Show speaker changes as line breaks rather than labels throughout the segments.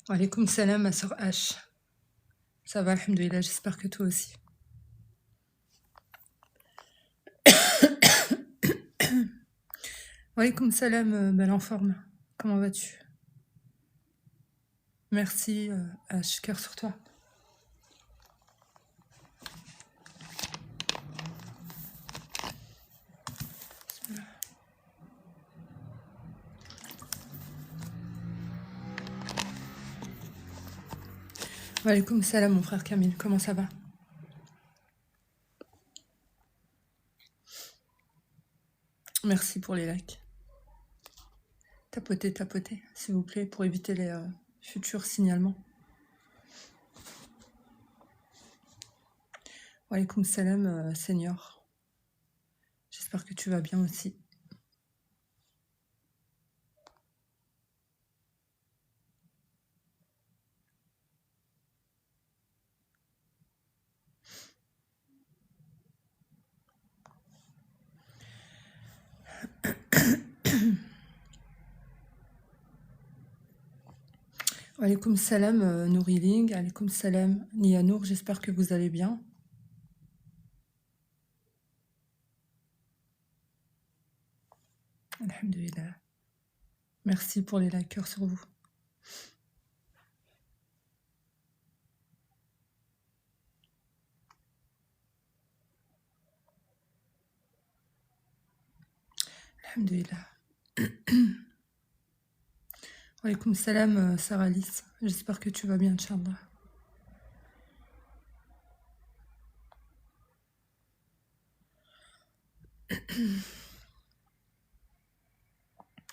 Alaykoum salam, ma sœur H. Ça va, alhamdoulilah, j'espère que toi aussi. Alaykoum salam, belle en forme. Comment vas-tu? Merci, H, cœur sur toi. Alaykoum salam, mon frère Camille, comment ça va? Merci pour les likes. Tapotez, tapotez, s'il vous plaît, pour éviter les futurs signalements. Alaykoum salam, Seigneur. J'espère que tu vas bien aussi. Alaykoum salam, Nouriling. Alaykoum salam, Nianour. J'espère que vous allez bien. Alhamdoulilah. Merci pour les likes, cœur sur vous. Alhamdoulilah. Alaykoum salam, Sarah Alice. J'espère que tu vas bien, Inch'Allah.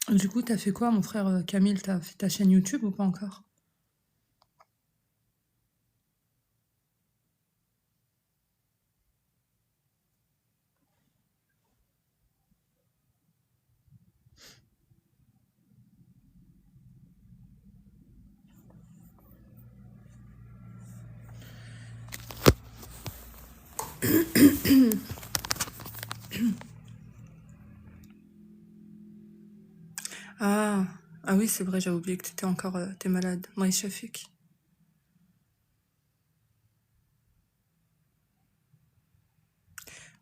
Du coup, t'as fait quoi, mon frère Camille? T'as fait ta chaîne YouTube ou pas encore? Ah, ah oui, c'est vrai, j'ai oublié que t'étais encore, t'es malade. Maï Shafik.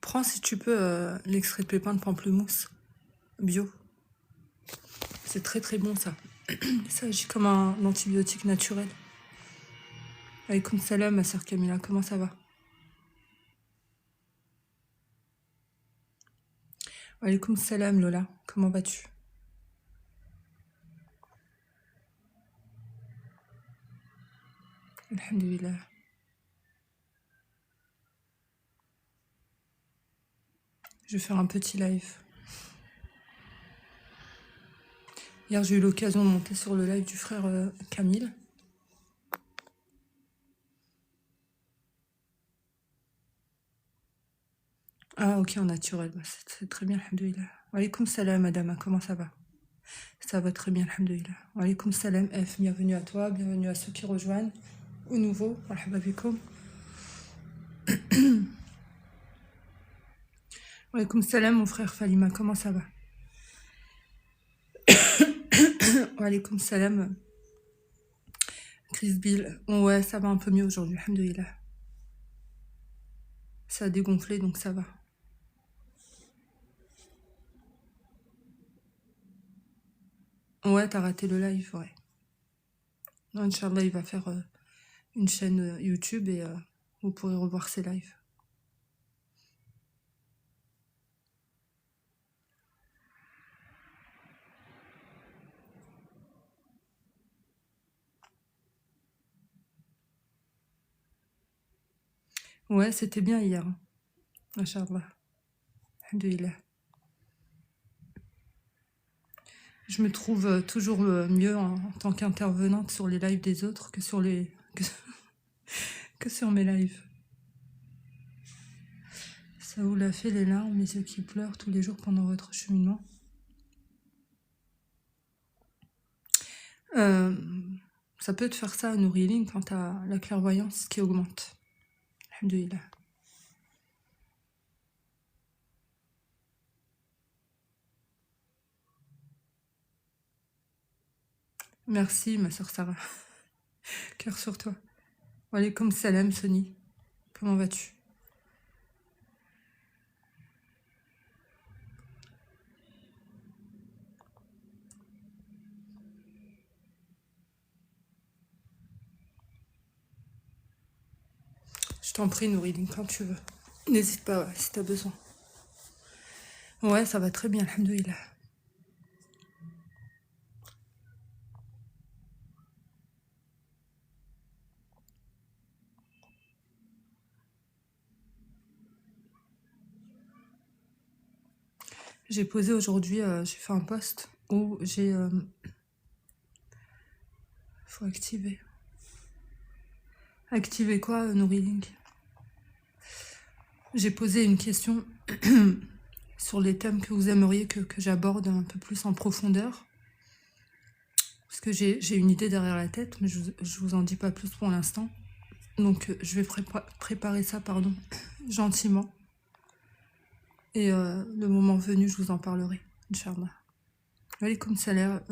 Prends si tu peux l'extrait de pépins de pamplemousse bio. C'est très très bon ça. Ça agit comme un antibiotique naturel. Alaykoum salam, ma sœur Camilla, comment ça va? Alaykoum salam, Lola, comment vas-tu? Alhamdulillah. Je vais faire un petit live. Hier, j'ai eu l'occasion de monter sur le live du frère Camille. Ah, ok, en naturel, bah, c'est très bien, alhamdoulilah. Alaykoum salam, madame, comment ça va? Ça va très bien, alhamdoulilah. Alaykoum salam, F, bienvenue à toi, bienvenue à ceux qui rejoignent, aux nouveaux, marhaba bikoum. Alaykoum salam, mon frère Falima, comment ça va? Alaykoum salam, Chris Bill. Ouais, ça va un peu mieux aujourd'hui, alhamdoulilah. Ça a dégonflé, donc ça va. Ouais, t'as raté le live, ouais. Non, Inch'Allah, il va faire une chaîne YouTube et vous pourrez revoir ses lives. Ouais, c'était bien hier. Hein. Inch'Allah. Alhamdoulilah. Je me trouve toujours mieux en tant qu'intervenante sur les lives des autres que sur les que sur mes lives. Ça vous l'a fait les larmes, les yeux qui pleurent tous les jours pendant votre cheminement. Ça peut te faire ça à Nouriling quand t'as la clairvoyance qui augmente. Alhamdoulilah. Merci ma sœur Sarah. Cœur sur toi. Walaikum salam, Sony. Comment vas-tu? Je t'en prie, Nouridine, quand tu veux. N'hésite pas, ouais, si t'as besoin. Ouais, ça va très bien, alhamdoulilah. J'ai posé aujourd'hui, j'ai fait un post où j'ai... faut activer. Activer quoi, Nouridine? J'ai posé une question sur les thèmes que vous aimeriez que j'aborde un peu plus en profondeur. Parce que j'ai une idée derrière la tête, mais je vous en dis pas plus pour l'instant. Donc je vais préparer ça, pardon, gentiment. Et le moment venu, je vous en parlerai, Inch'Allah. Alaykoum salam,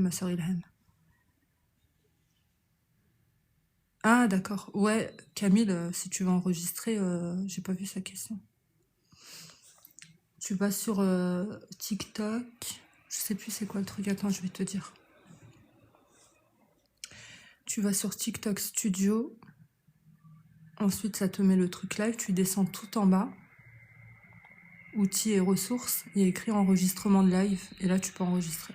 ma sœur Ilham. Ah d'accord, ouais, Camille, si tu veux enregistrer, j'ai pas vu sa question. Tu vas sur TikTok, je sais plus c'est quoi le truc, attends, je vais te dire. Tu vas sur TikTok Studio, ensuite ça te met le truc live, tu descends tout en bas, outils et ressources, il y a écrit enregistrement de live, et là tu peux enregistrer.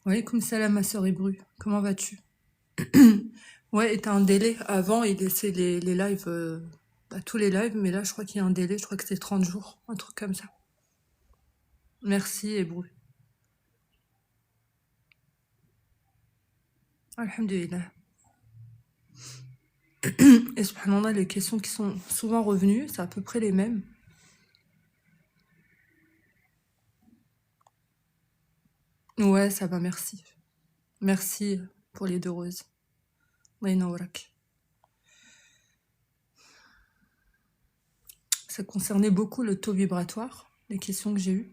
Alaykoum salam, ma sœur Ebru, comment vas-tu? Ouais, et t'as un délai. Avant, il laissait les lives, tous les lives, mais là, je crois qu'il y a un délai. Je crois que c'est 30 jours, un truc comme ça. Merci, Ebru. Alhamdulillah. Et subhanallah, les questions qui sont souvent revenues, c'est à peu près les mêmes. Ouais, ça va, merci. Merci pour les 2 roses. Allah yanawrak. Ça concernait beaucoup le taux vibratoire, les questions que j'ai eues.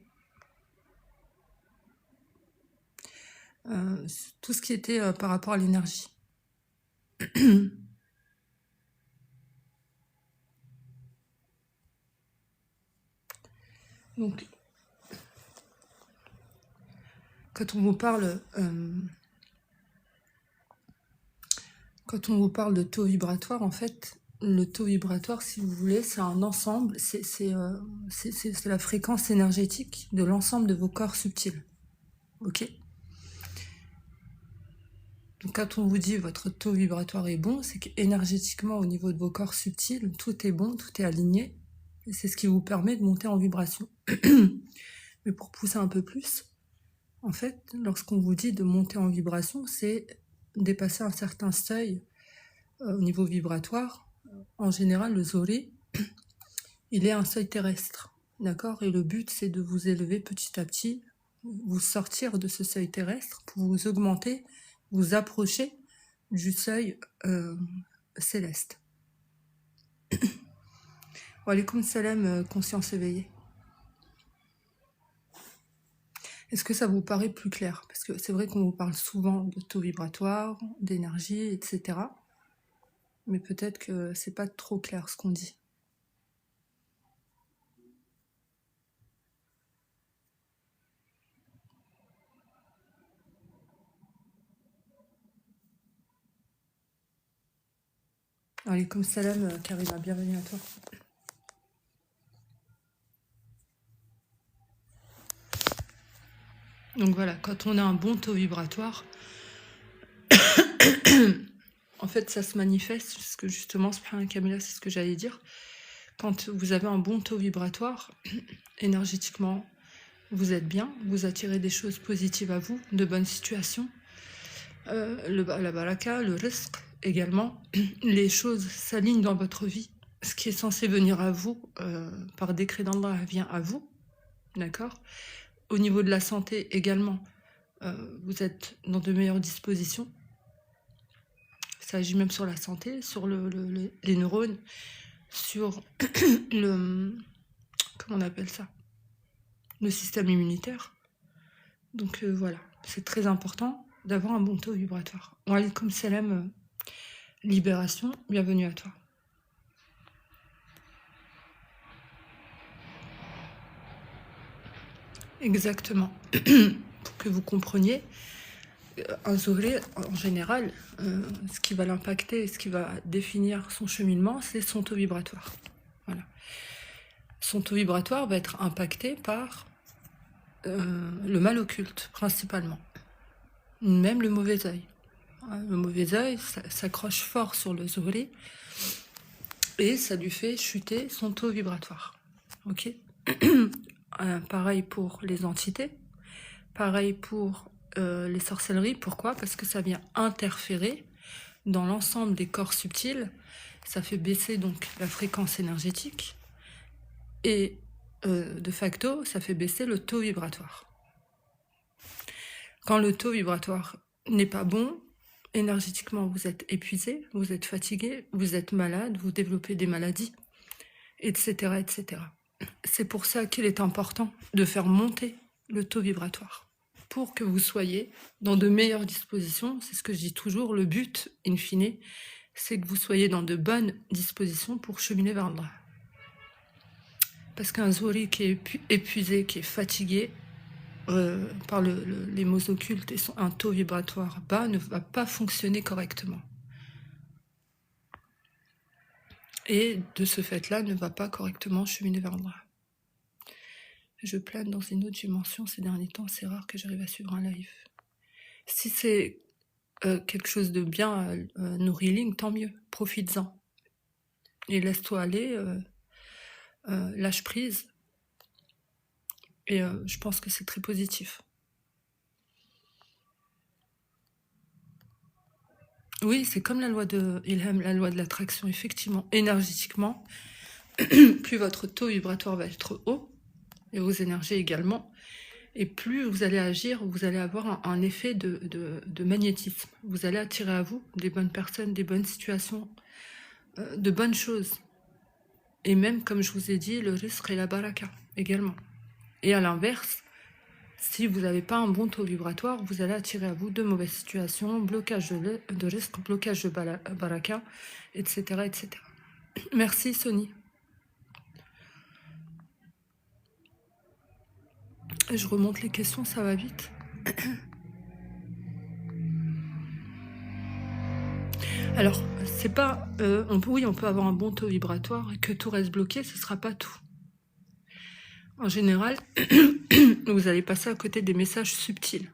Tout ce qui était par rapport à l'énergie. Donc, quand on vous parle, de taux vibratoire, en fait, le taux vibratoire, si vous voulez, c'est un ensemble, c'est la fréquence énergétique de l'ensemble de vos corps subtils. Ok? Donc quand on vous dit votre taux vibratoire est bon, c'est qu'énergétiquement, au niveau de vos corps subtils, tout est bon, tout est aligné. Et c'est ce qui vous permet de monter en vibration. Mais pour pousser un peu plus, en fait, lorsqu'on vous dit de monter en vibration, c'est dépasser un certain seuil au niveau vibratoire. En général, le zori, il est un seuil terrestre, d'accord? Et le but, c'est de vous élever petit à petit, vous sortir de ce seuil terrestre pour vous augmenter, vous approcher du seuil céleste. Wa alaykoum salam, conscience éveillée. Est-ce que ça vous paraît plus clair? Parce que c'est vrai qu'on vous parle souvent de taux vibratoire, d'énergie, etc. Mais peut-être que c'est pas trop clair ce qu'on dit. Alaykoum salam, Karima, bienvenue à toi. Donc voilà, quand on a un bon taux vibratoire, en fait ça se manifeste, parce que justement, Camilla, c'est ce que j'allais dire, quand vous avez un bon taux vibratoire, énergétiquement, vous êtes bien, vous attirez des choses positives à vous, de bonnes situations, la baraka, le rizq également, les choses s'alignent dans votre vie. Ce qui est censé venir à vous, par décret d'Allah, vient à vous, d'accord? Au niveau de la santé également, vous êtes dans de meilleures dispositions. Ça agit même sur la santé, sur les neurones, sur le... Comment on appelle ça? Le système immunitaire. Donc voilà, c'est très important d'avoir un bon taux vibratoire. Wa alaykoum salam, Libération, bienvenue à toi. Exactement. Pour que vous compreniez, un zoulé, en général, ce qui va l'impacter, ce qui va définir son cheminement, c'est son taux vibratoire. Voilà. Son taux vibratoire va être impacté par le mal occulte, principalement. Même le mauvais œil. Le mauvais œil s'accroche fort sur le zoulé et ça lui fait chuter son taux vibratoire. Ok. Pareil pour les entités, pareil pour les sorcelleries. Pourquoi? Parce que ça vient interférer dans l'ensemble des corps subtils, ça fait baisser donc la fréquence énergétique et de facto, ça fait baisser le taux vibratoire. Quand le taux vibratoire n'est pas bon, énergétiquement vous êtes épuisé, vous êtes fatigué, vous êtes malade, vous développez des maladies, etc., etc. C'est pour ça qu'il est important de faire monter le taux vibratoire pour que vous soyez dans de meilleures dispositions. C'est ce que je dis toujours, le but, in fine, c'est que vous soyez dans de bonnes dispositions pour cheminer vers Allah. Parce qu'un zouri qui est épuisé, qui est fatigué par les mots occultes et un taux vibratoire bas ne va pas fonctionner correctement. Et de ce fait-là, ne va pas correctement cheminer vers Allah. Je plane dans une autre dimension ces derniers temps, c'est rare que j'arrive à suivre un live. Si c'est quelque chose de bien nourriling, tant mieux, profites-en. Et laisse-toi aller, lâche prise. Et je pense que c'est très positif. Oui, c'est comme la loi de Ilham, la loi de l'attraction, effectivement. Énergétiquement, plus votre taux vibratoire va être haut, et vos énergies également, et plus vous allez agir, vous allez avoir un effet de magnétisme. Vous allez attirer à vous des bonnes personnes, des bonnes situations, de bonnes choses. Et même, comme je vous ai dit, le risque et la baraka également. Et à l'inverse, si vous n'avez pas un bon taux vibratoire, vous allez attirer à vous de mauvaises situations, blocage de risque, blocage de baraka, etc., etc. Merci, Sony. Je remonte les questions, ça va vite. Alors, c'est pas... oui, on peut avoir un bon taux vibratoire et que tout reste bloqué, ce ne sera pas tout. En général, vous allez passer à côté des messages subtils.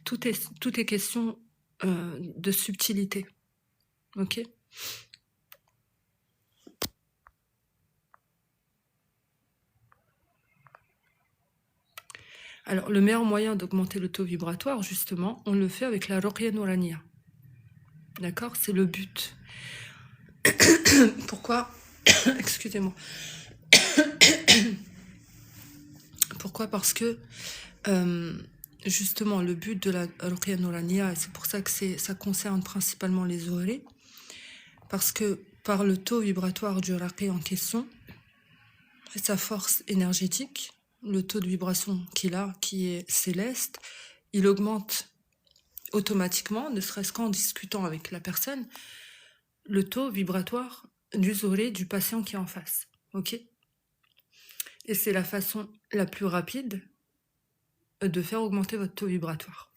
Tout est question de subtilité. Ok ? Alors, le meilleur moyen d'augmenter le taux vibratoire, justement, on le fait avec la Ruqya Nouraniya. D'accord? C'est le but. Pourquoi? Excusez-moi. Pourquoi? Parce que, justement, le but de la Ruqya Nouraniya, et c'est pour ça que ça concerne principalement les oreilles, parce que par le taux vibratoire du raqi en question, et sa force énergétique, le taux de vibration qu'il a, qui est céleste, il augmente automatiquement, ne serait-ce qu'en discutant avec la personne, le taux vibratoire du zoré du patient qui est en face. Ok? Et c'est la façon la plus rapide de faire augmenter votre taux vibratoire.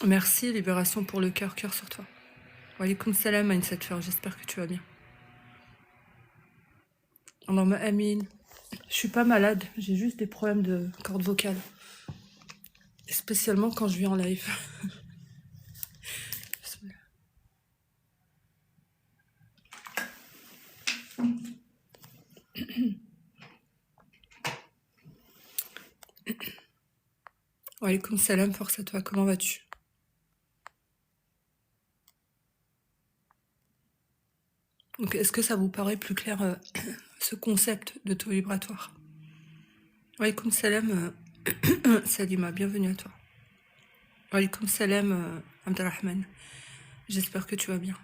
Merci, Libération pour le cœur, cœur sur toi. Wa alaykoum salam, Aïn Satfer, j'espère que tu vas bien. Allahumma amin. Je suis pas malade, j'ai juste des problèmes de cordes vocales. Et spécialement quand je vis en live. Wa alaykoum salam, force à toi, comment vas-tu? Donc, est-ce que ça vous paraît plus clair ce concept de taux vibratoire? Wa alaykoum salam, Salima, bienvenue à toi. Alaykoum salam, Abdelrahman. J'espère que tu vas bien.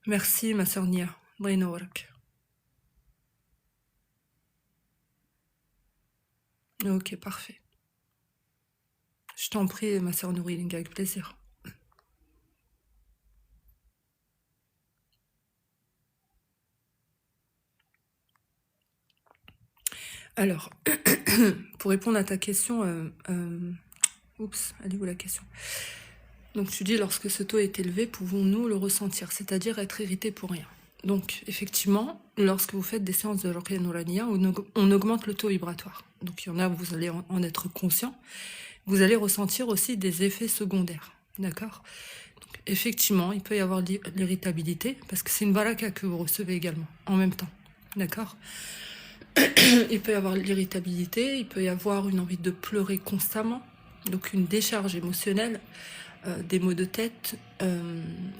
Merci, ma sœur Nia. Allah ينورك. Ok, parfait. Je t'en prie, ma sœur Nouriling, avec plaisir. Alors, pour répondre à ta question, oups, elle est où la question? Donc tu dis, lorsque ce taux est élevé, pouvons-nous le ressentir, c'est-à-dire être irrité pour rien? Donc, effectivement, lorsque vous faites des séances de Ruqya Nouraniya, on augmente le taux vibratoire. Donc, il y en a, vous allez en être conscient. Vous allez ressentir aussi des effets secondaires. D'accord? Donc, effectivement, il peut y avoir l'irritabilité, parce que c'est une baraka que vous recevez également, en même temps. D'accord? Il peut y avoir l'irritabilité, il peut y avoir une envie de pleurer constamment, donc une décharge émotionnelle, des maux de tête,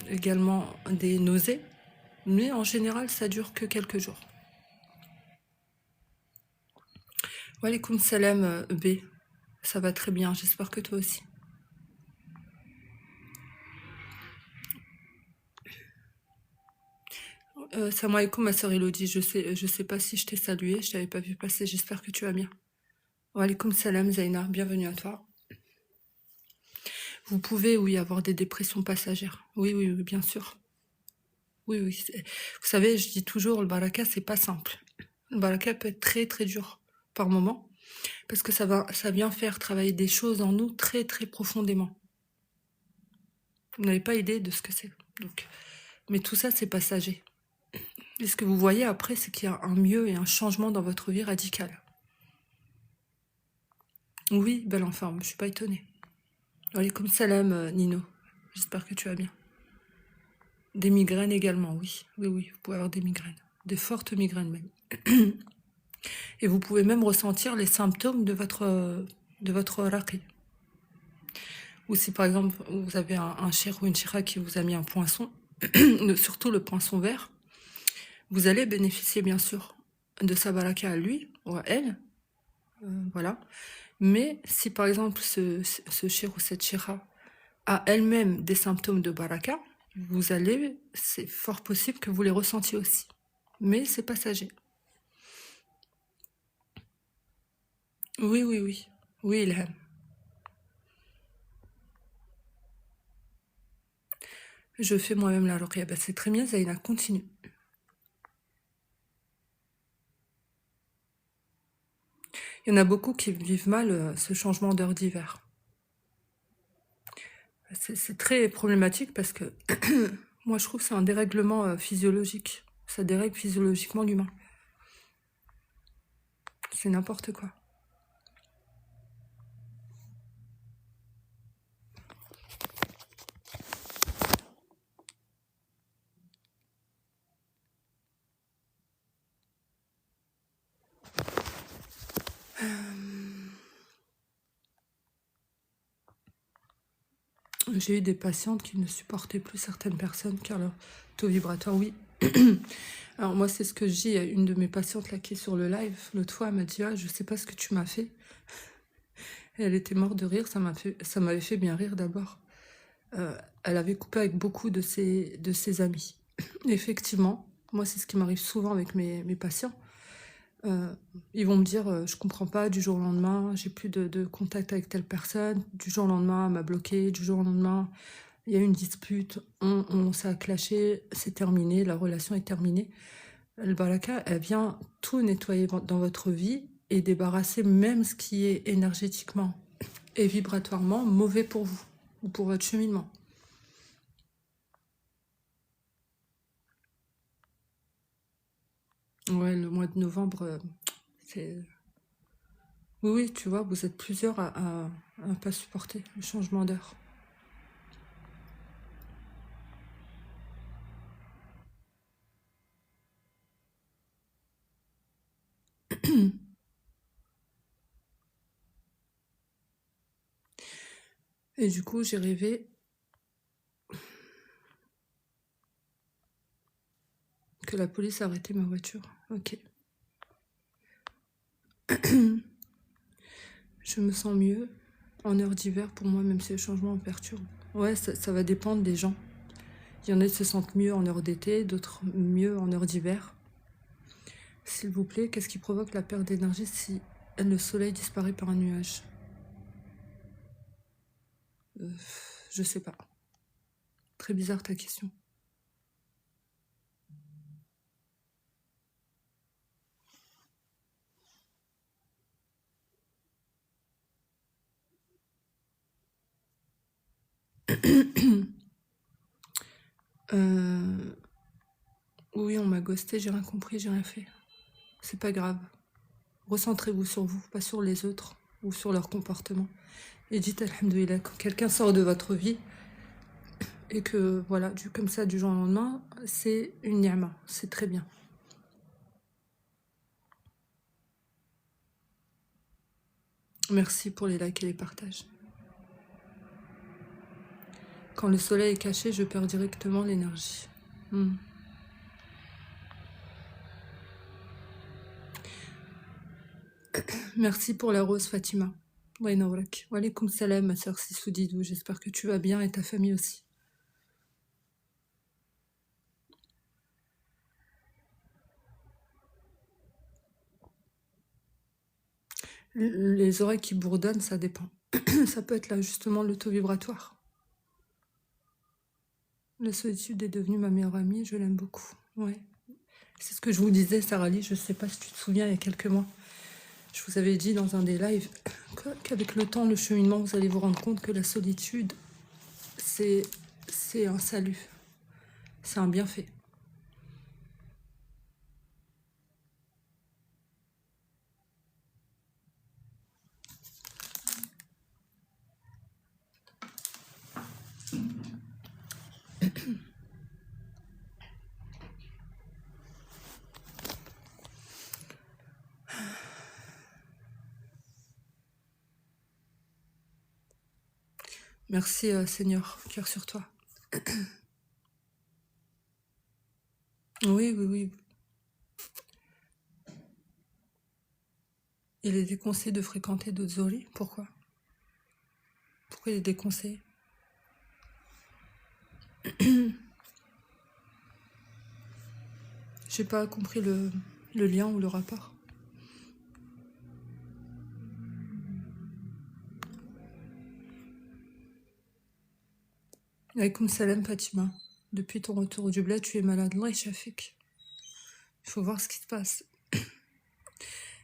également des nausées, mais en général ça dure que quelques jours. Wa alaykoum salam, B, ça va très bien, j'espère que toi aussi. Salam alaikum ma sœur Elodie, je sais pas si je t'ai salué, je t'avais pas vu passer, j'espère que tu vas bien. Wa alaykoum salam Zaina, bienvenue à toi. Vous pouvez, oui, avoir des dépressions passagères. Oui, oui, oui, bien sûr. Oui, oui. Vous savez, je dis toujours, le baraka, c'est pas simple. Le baraka peut être très, très dur par moment, parce que ça vient faire travailler des choses en nous très, très profondément. Vous n'avez pas idée de ce que c'est. Donc, mais tout ça, c'est passager. Et ce que vous voyez après, c'est qu'il y a un mieux et un changement dans votre vie radical. Oui, belle en forme, je suis pas étonnée. Alaykoum salam, Nino. J'espère que tu vas bien. Des migraines également, oui. Oui, oui, vous pouvez avoir des migraines. Des fortes migraines même. Et vous pouvez même ressentir les symptômes de votre raqi. Ou si par exemple vous avez un cher ou une chira qui vous a mis un poinçon, surtout le poinçon vert, vous allez bénéficier bien sûr de sa baraka à lui ou à elle, voilà. Mais si par exemple ce cher ou cette chira a elle-même des symptômes de baraka, c'est fort possible que vous les ressentiez aussi. Mais c'est passager. Oui, oui, oui. Oui, Ilham. Je fais moi-même la ruqya. Bah, c'est très bien, Zaina, continue. Il y en a beaucoup qui vivent mal ce changement d'heure d'hiver. C'est très problématique parce que moi je trouve que c'est un dérèglement physiologique. Ça dérègle physiologiquement l'humain. C'est n'importe quoi. J'ai eu des patientes qui ne supportaient plus certaines personnes car leur taux vibratoire, oui. Alors moi c'est ce que je dis à une de mes patientes là qui est sur le live. L'autre fois elle m'a dit, ah, je sais pas ce que tu m'as fait. Et elle était morte de rire, ça m'avait fait bien rire d'abord. Elle avait coupé avec beaucoup de ses amis. Effectivement, moi c'est ce qui m'arrive souvent avec mes patients. Ils vont me dire, je comprends pas, du jour au lendemain, j'ai plus de contact avec telle personne, du jour au lendemain, elle m'a bloqué, du jour au lendemain, il y a eu une dispute, ça a clashé, c'est terminé, la relation est terminée. Le baraka, elle vient tout nettoyer dans votre vie et débarrasser même ce qui est énergétiquement et vibratoirement mauvais pour vous ou pour votre cheminement. Ouais, le mois de novembre, c'est... Oui, oui, tu vois, vous êtes plusieurs à pas supporter le changement d'heure. Et du coup, j'ai rêvé que la police a arrêté ma voiture. Ok. Je me sens mieux. En heure d'hiver, pour moi, même si le changement me perturbe. Ouais, ça va dépendre des gens. Il y en a qui se sentent mieux en heure d'été, d'autres mieux en heure d'hiver. S'il vous plaît, qu'est-ce qui provoque la perte d'énergie si le soleil disparaît par un nuage? Euh, je sais pas. Très bizarre ta question. Oui, on m'a ghosté, j'ai rien compris, j'ai rien fait. C'est pas grave. Recentrez-vous sur vous, pas sur les autres ou sur leur comportement. Et dites alhamdoulilah, quand quelqu'un sort de votre vie et que voilà, comme ça du jour au lendemain, c'est une ni'ma, c'est très bien. Merci pour les likes et les partages. Quand le soleil est caché, je perds directement l'énergie. Merci pour la rose, Fatima. Wa alaikum salam, ma soeur Sissoudidou. J'espère que tu vas bien et ta famille aussi. Les oreilles qui bourdonnent, ça dépend. Ça peut être là justement l'auto-vibratoire. La solitude est devenue ma meilleure amie, je l'aime beaucoup. Ouais. C'est ce que je vous disais, Sarah Lee, je sais pas si tu te souviens, il y a quelques mois. Je vous avais dit dans un des lives qu'avec le temps, le cheminement, vous allez vous rendre compte que la solitude, c'est un salut. C'est un bienfait. Merci Seigneur, cœur sur toi. Oui, oui, oui. Il est déconseillé de fréquenter d'autres zolis. Pourquoi? Pourquoi il est déconseillé? J'ai pas compris le lien ou le rapport. Alaykoum salam Fatima. Depuis ton retour du bled, tu es malade. Allah Shafik. Il faut voir ce qui se passe.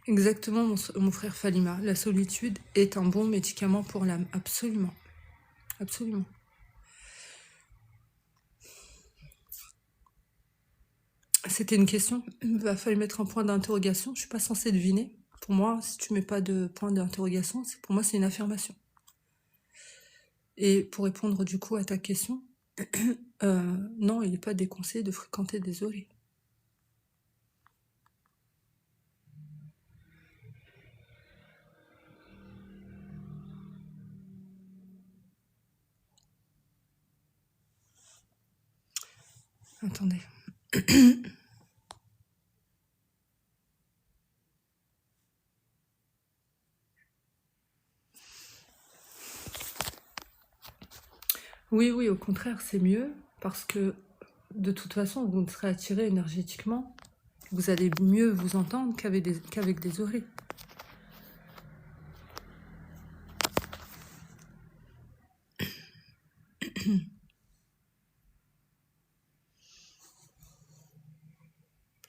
Exactement, mon frère Falima. La solitude est un bon médicament pour l'âme. Absolument. Absolument. C'était une question. Il va falloir mettre un point d'interrogation. Je suis pas censée deviner. Pour moi, si tu mets pas de point d'interrogation, pour moi, c'est une affirmation. Et pour répondre du coup à ta question, non, il n'est pas déconseillé de fréquenter des oreilles. Attendez. Oui, oui, au contraire, c'est mieux parce que de toute façon, vous serez attiré énergétiquement. Vous allez mieux vous entendre qu'avec des oreilles.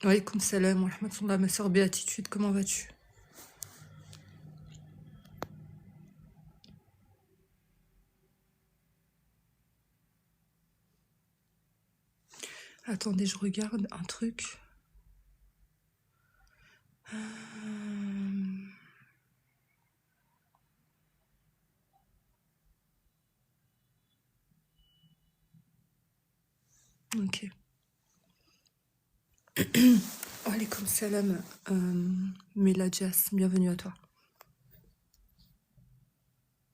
Alaykoum salam wa rahmatullah, ma soeur Béatitude, comment vas-tu? Attendez, je regarde un truc. Ok. Alaykoum salam, Meladjas, bienvenue à toi.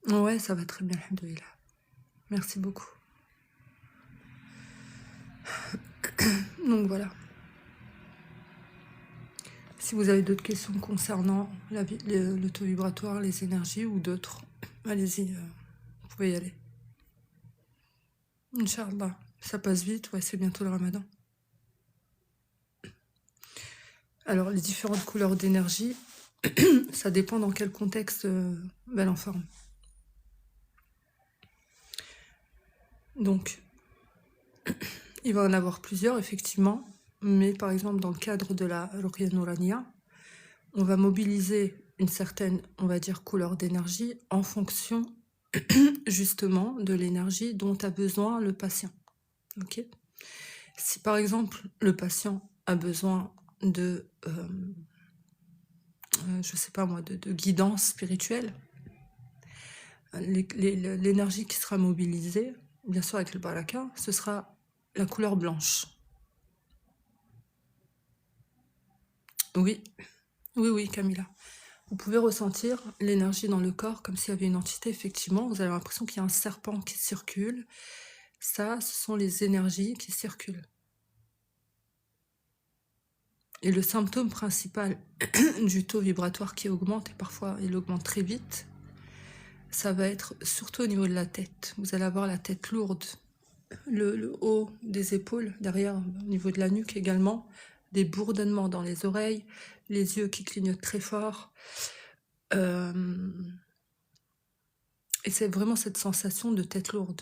Ouais, ça va très bien, alhamdoulilah. Merci beaucoup. Donc voilà. Si vous avez d'autres questions concernant l'auto-vibratoire, les énergies ou d'autres, Allez-y, vous pouvez y aller. Inch'Allah. Ça passe vite, ouais, c'est bientôt le ramadan. Alors, les différentes couleurs d'énergie, ça dépend dans quel contexte elle en forme. Donc, il va en avoir plusieurs, effectivement, mais par exemple, dans le cadre de la Ruqya Nouraniya, on va mobiliser une certaine, on va dire, couleur d'énergie en fonction, justement, de l'énergie dont a besoin le patient. Ok ? Si par exemple, le patient a besoin de, je sais pas moi, de guidance spirituelle, l'énergie qui sera mobilisée, bien sûr avec le baraka, ce sera la couleur blanche. Oui, oui, oui, Camilla. Vous pouvez ressentir l'énergie dans le corps comme s'il y avait une entité, effectivement. Vous avez l'impression qu'il y a un serpent qui circule. Ça, ce sont les énergies qui circulent. Et le symptôme principal du taux vibratoire qui augmente, et parfois il augmente très vite, ça va être surtout au niveau de la tête. Vous allez avoir la tête lourde, le haut des épaules, derrière, au niveau de la nuque également, des bourdonnements dans les oreilles, les yeux qui clignotent très fort. Et c'est vraiment cette sensation de tête lourde.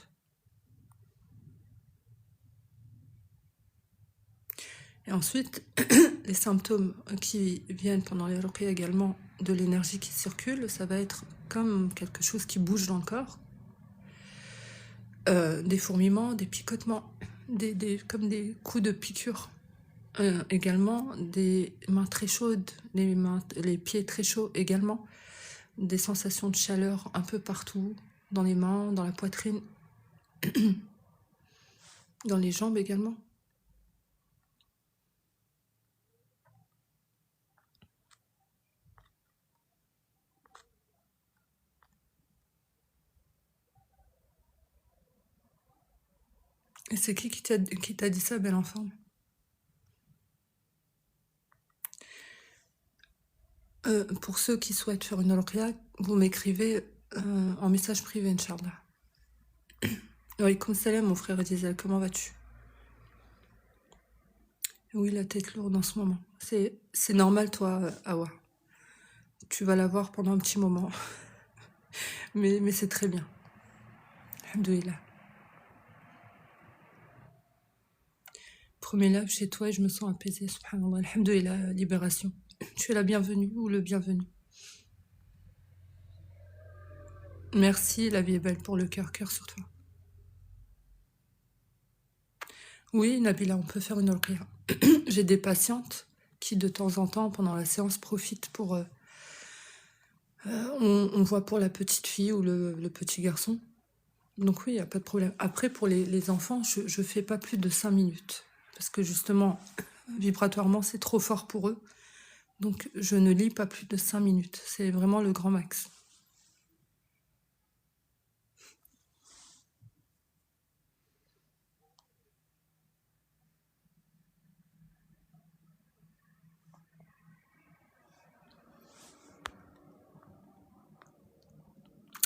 Et ensuite, les symptômes qui viennent pendant les ruqya également de l'énergie qui circule, ça va être comme quelque chose qui bouge dans le corps. Des fourmillements, des picotements, comme des coups de piqûre. Également des mains très chaudes, les pieds très chauds également, des sensations de chaleur un peu partout, dans les mains, dans la poitrine, dans les jambes également. Et c'est qui t'a dit ça, belle enfant? Pour ceux qui souhaitent faire une ruqya, vous m'écrivez en message privé, Inch'Allah. Alaykoum salam, mon frère Diesel, comment vas-tu? Oui, la tête lourde en ce moment. C'est normal, toi, Awa. Tu vas l'avoir pendant un petit moment. mais c'est très bien. Alhamdoulilah. Premier lave chez toi et je me sens apaisée, subhanallah. Alhamdoulilah, libération. Tu es la bienvenue ou le bienvenu. Merci, la vie est belle pour le cœur, cœur sur toi. Oui, Nabila, on peut faire une ruqya. J'ai des patientes qui, de temps en temps, pendant la séance, profitent pour... on voit pour la petite fille ou le petit garçon. Donc oui, il n'y a pas de problème. Après, pour les enfants, je fais pas plus de 5 minutes. Parce que justement, vibratoirement, c'est trop fort pour eux. Donc je ne lis pas plus de 5 minutes. C'est vraiment le grand max.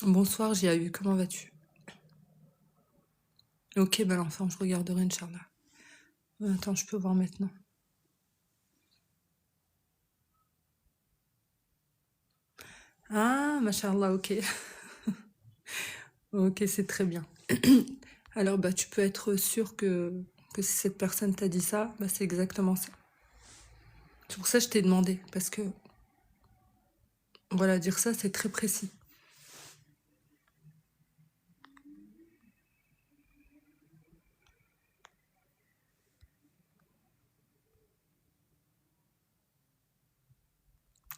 Bonsoir, Jiahu, comment vas-tu? Ok, ben l'enfant, je regarderai, Inch'Allah. Attends, je peux voir maintenant. Ah, Mashallah, ok. Ok, c'est très bien. Alors, bah, tu peux être sûr que si cette personne t'a dit ça, bah, c'est exactement ça. C'est pour ça que je t'ai demandé, parce que, voilà, dire ça, c'est très précis.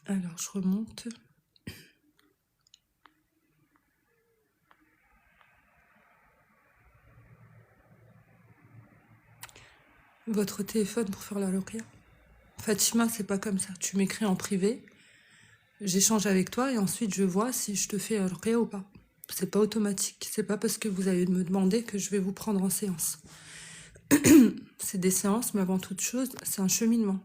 Alors, je remonte. Votre téléphone pour faire la ruqya. Fatima, c'est pas comme ça. Tu m'écris en privé, j'échange avec toi et ensuite je vois si je te fais la ruqya ou pas. C'est pas automatique. C'est pas parce que vous allez me demander que je vais vous prendre en séance. C'est des séances, mais avant toute chose, c'est un cheminement.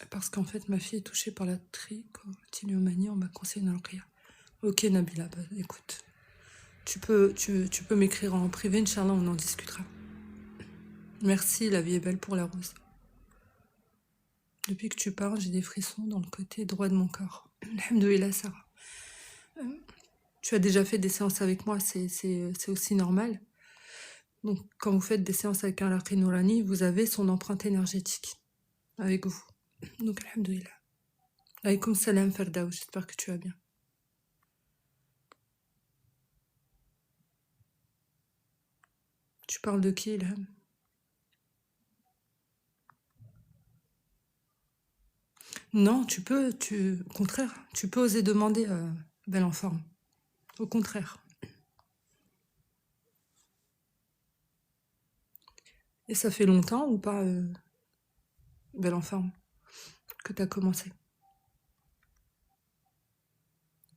Parce qu'en fait, ma fille est touchée par la trichotillomanie, on m'a conseillé une ruqya. Ok, Nabila, bah, écoute. Tu peux m'écrire en privé, Inch'Allah, on en discutera. Merci, la vie est belle pour la rose. Depuis que tu parles, j'ai des frissons dans le côté droit de mon corps. Alhamdoulilah, Sarah. Tu as déjà fait des séances avec moi, c'est aussi normal. Donc, quand vous faites des séances avec un Laqi Nourani, vous avez son empreinte énergétique avec vous. Donc, alhamdoulilah. Alaykoum salam, Ferdaou, j'espère que tu vas bien. Tu parles de qui, Ilham? Non, au contraire, tu peux oser demander, belle en forme. Au contraire. Et ça fait longtemps ou pas, belle en forme, que tu as commencé?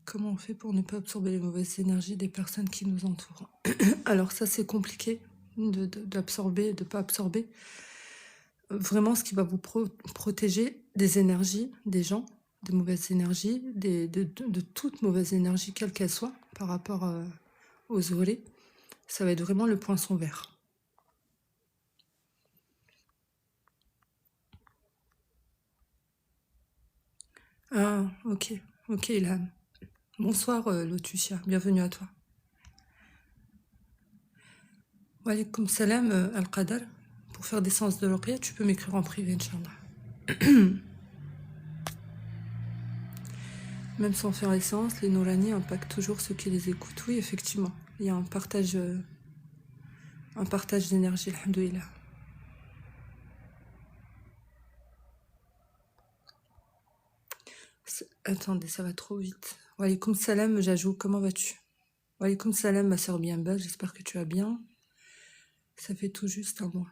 Comment on fait pour ne pas absorber les mauvaises énergies des personnes qui nous entourent? Alors ça, c'est compliqué d'absorber, de ne pas absorber. Vraiment, ce qui va vous protéger des énergies, des gens, des mauvaises énergies, de toute mauvaise énergie, quelle qu'elle soit, par rapport aux aurées, ça va être vraiment le poinçon vert. Ah, ok, Ilham. Bonsoir, Lotusia, bienvenue à toi. Wa alaykoum salam, Al-Qadar. Pour faire des séances de ruqya, tu peux m'écrire en privé, Inch'Allah. Même sans faire les séances, les Nourani impactent toujours ceux qui les écoutent. Oui, effectivement, il y a un partage d'énergie, alhamdoulilah. Attendez, ça va trop vite. Wa alaykoum salam, Jajou, comment vas-tu? Wa alaykoum salam, ma soeur bien belle, j'espère que tu vas bien. Ça fait tout juste un mois.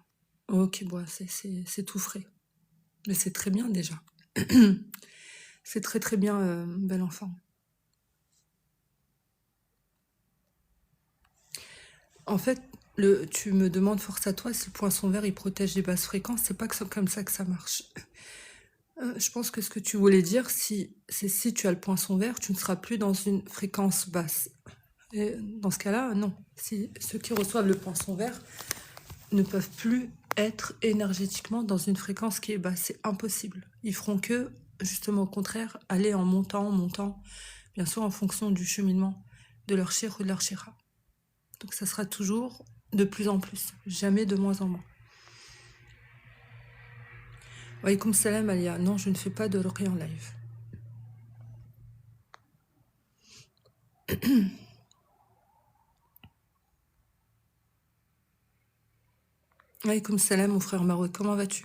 Ok, bon, c'est tout frais. Mais c'est très bien déjà. C'est très très bien, bel enfant. En fait, tu me demandes force à toi si le poinçon vert il protège les basses fréquences. C'est pas comme ça que ça marche. Je pense que ce que tu voulais dire, c'est si tu as le poinçon vert, tu ne seras plus dans une fréquence basse. Et dans ce cas-là, non. Si ceux qui reçoivent le poinçon vert ne peuvent plus être énergétiquement dans une fréquence qui est basse, c'est impossible. Ils feront que, justement au contraire, aller en montant, bien sûr en fonction du cheminement de leur shir ou de leur shira. Donc ça sera toujours de plus en plus, jamais de moins en moins. Wa alaykoum salam, Alia. Non, je ne fais pas de ruqya en live. Wa alaykoum salam, mon frère Maroc. Comment vas-tu?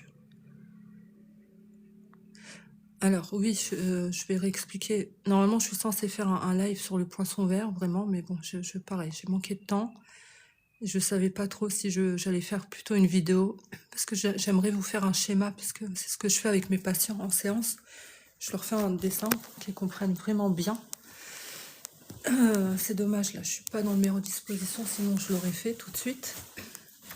Alors oui, je vais réexpliquer. Normalement, je suis censée faire un live sur le poinçon vert, vraiment, mais bon, pareil, j'ai manqué de temps. Je savais pas trop si j'allais faire plutôt une vidéo, parce que j'aimerais vous faire un schéma, parce que c'est ce que je fais avec mes patients en séance. Je leur fais un dessin pour qu'ils comprennent vraiment bien. C'est dommage, là, je suis pas dans le meilleur disposition, sinon je l'aurais fait tout de suite.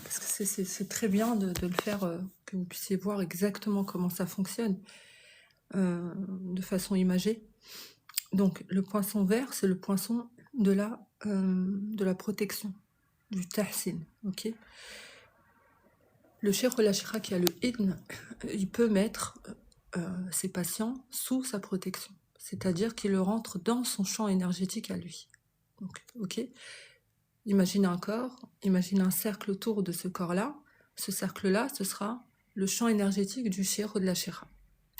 Parce que c'est très bien de le faire, que vous puissiez voir exactement comment ça fonctionne, de façon imagée. Donc, le poinçon vert, c'est le poinçon de la protection, du tahsin, ok? Le cheikh ou la cheikha qui a le idn, il peut mettre ses patients sous sa protection, c'est-à-dire qu'il le rentre dans son champ énergétique à lui. Donc, ok? Imagine un corps, imagine un cercle autour de ce corps-là. Ce cercle-là, ce sera le champ énergétique du cheikh ou de la cheikha.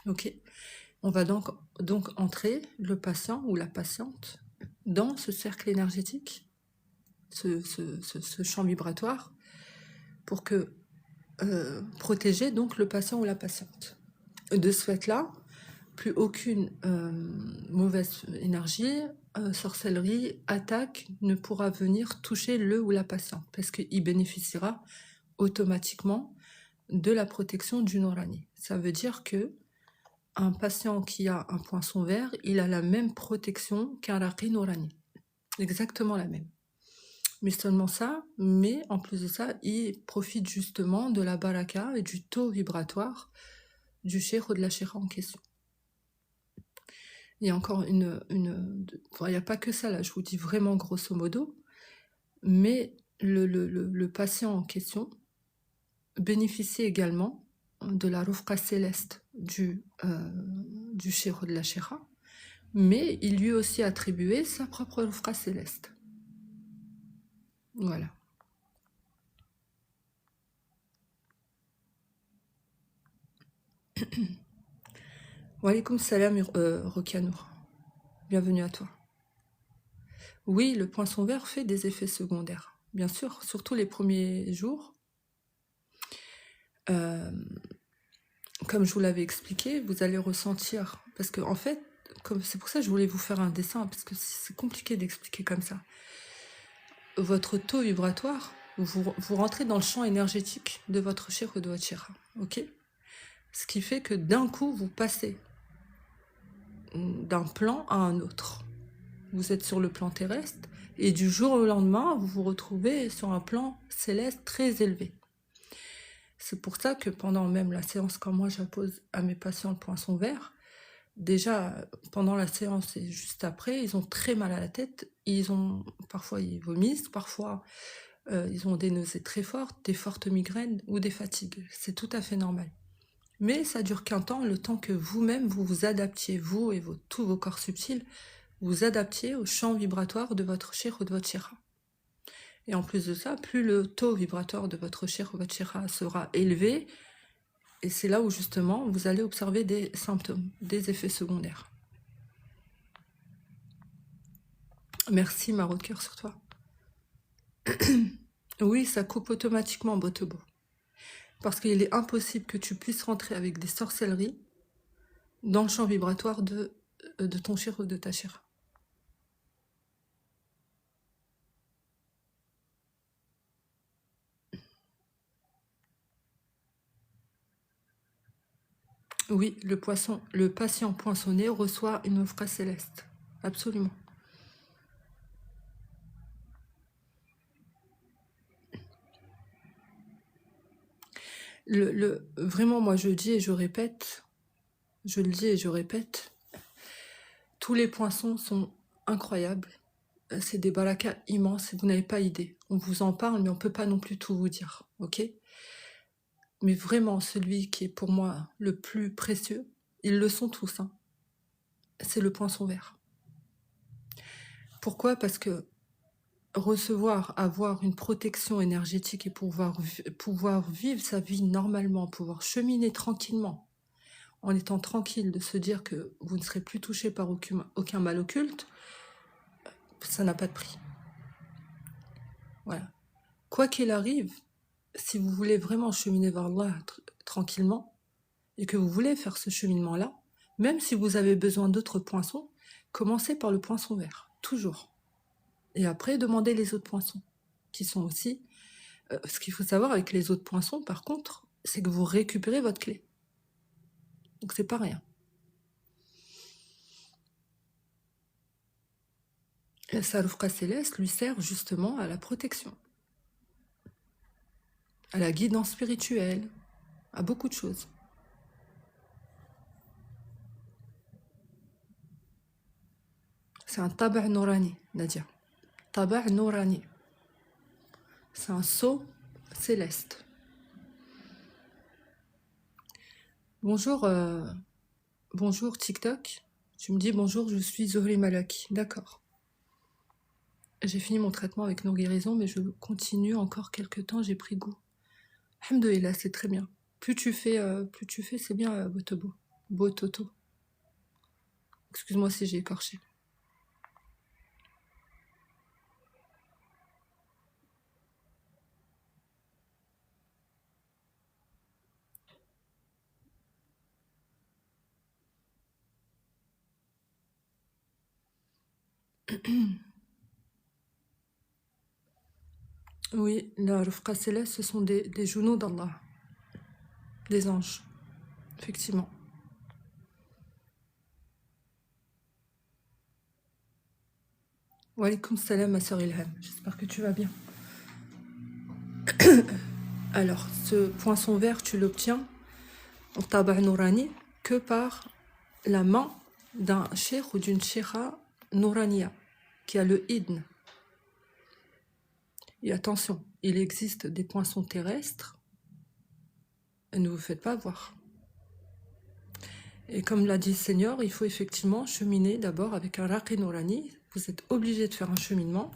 Ok? On va donc entrer le patient ou la patiente dans ce cercle énergétique, ce champ vibratoire, pour que protéger donc le patient ou la patiente. De ce fait-là, plus aucune mauvaise énergie, sorcellerie, attaque ne pourra venir toucher le ou la patiente, parce qu'il bénéficiera automatiquement de la protection du Nourani. Ça veut dire que un patient qui a un poinçon vert, il a la même protection qu'un Laqi Nourani. Exactement la même. Mais seulement ça, mais en plus de ça, il profite justement de la baraka et du taux vibratoire du cheikh ou de la cheikha en question. Il y a encore il n'y a pas que ça là, je vous dis vraiment grosso modo, mais le patient en question bénéficie également de la rufqa céleste du cheikh ou de la cheikha, mais il lui aussi attribué sa propre rufqa céleste. Voilà. Wa alaykoum salam, Rokia Nour. Bienvenue à toi. Oui, le poinçon vert fait des effets secondaires, bien sûr, surtout les premiers jours. Comme je vous l'avais expliqué, vous allez ressentir, parce que en fait, c'est pour ça que je voulais vous faire un dessin, parce que c'est compliqué d'expliquer comme ça. Votre taux vibratoire, vous rentrez dans le champ énergétique de votre cheikh ou de votre cheikha, ok? Ce qui fait que d'un coup, vous passez d'un plan à un autre. Vous êtes sur le plan terrestre, et du jour au lendemain, vous vous retrouvez sur un plan céleste très élevé. C'est pour ça que pendant même la séance, quand moi j'impose à mes patients le poinçon vert, déjà pendant la séance et juste après, ils ont très mal à la tête, parfois ils vomissent, parfois ils ont des nausées très fortes, des fortes migraines ou des fatigues. C'est tout à fait normal. Mais ça dure qu'un temps, le temps que vous-même vous vous adaptiez, vous et tous vos corps subtils, vous adaptiez au champ vibratoire de votre cheikh ou de votre cheikha. Et en plus de ça, plus le taux vibratoire de votre cheikh ou votre cheikha sera élevé, et c'est là où justement vous allez observer des symptômes, des effets secondaires. Merci Marot de cœur sur toi. Oui, ça coupe automatiquement Botobo. Parce qu'il est impossible que tu puisses rentrer avec des sorcelleries dans le champ vibratoire de ton cheikh ou de ta cheikha. Oui, le patient poinçonné reçoit une offre céleste. Absolument. Vraiment, moi je dis et je répète, je le dis et je répète, tous les poinçons sont incroyables. C'est des barakas immenses, vous n'avez pas idée. On vous en parle, mais on ne peut pas non plus tout vous dire, ok? Mais vraiment, celui qui est pour moi le plus précieux, ils le sont tous, hein, c'est le poinçon vert. Pourquoi? Parce que avoir une protection énergétique et pouvoir vivre sa vie normalement, pouvoir cheminer tranquillement, en étant tranquille de se dire que vous ne serez plus touché par aucun mal occulte, ça n'a pas de prix. Voilà. Quoi qu'il arrive, si vous voulez vraiment cheminer vers Allah tranquillement, et que vous voulez faire ce cheminement-là, même si vous avez besoin d'autres poinçons, commencez par le poinçon vert, toujours. Et après, demandez les autres poinçons, qui sont aussi... ce qu'il faut savoir avec les autres poinçons, par contre, c'est que vous récupérez votre clé. Donc c'est pas rien. La Sarufqa céleste lui sert justement à la protection, à la guidance spirituelle, à beaucoup de choses. C'est un taba' nourani, Nadia. Taba' nourani. C'est un sceau céleste. Bonjour, bonjour TikTok. Tu me dis bonjour, je suis Zohri Malaki. D'accord. J'ai fini mon traitement avec nos guérisons, mais je continue encore quelques temps, j'ai pris goût. Alhamdoulilah, c'est très bien. Plus tu fais, c'est bien, Botobo. Bototo. Excuse-moi si j'ai écorché. Oui, la Rufqa céleste, ce sont des genoux d'Allah. Des anges. Effectivement. Wa alaykoum salam, ma sœur Ilham. J'espère que tu vas bien. Alors, ce poinçon vert, tu l'obtiens Taba' Nourani que par la main d'un cheikh ou d'une cheikha Nourania qui a le idn. Et attention, il existe des poinçons terrestres et ne vous faites pas avoir. Et comme l'a dit le Seigneur, il faut effectivement cheminer d'abord avec un raqi Nourani. Vous êtes obligé de faire un cheminement.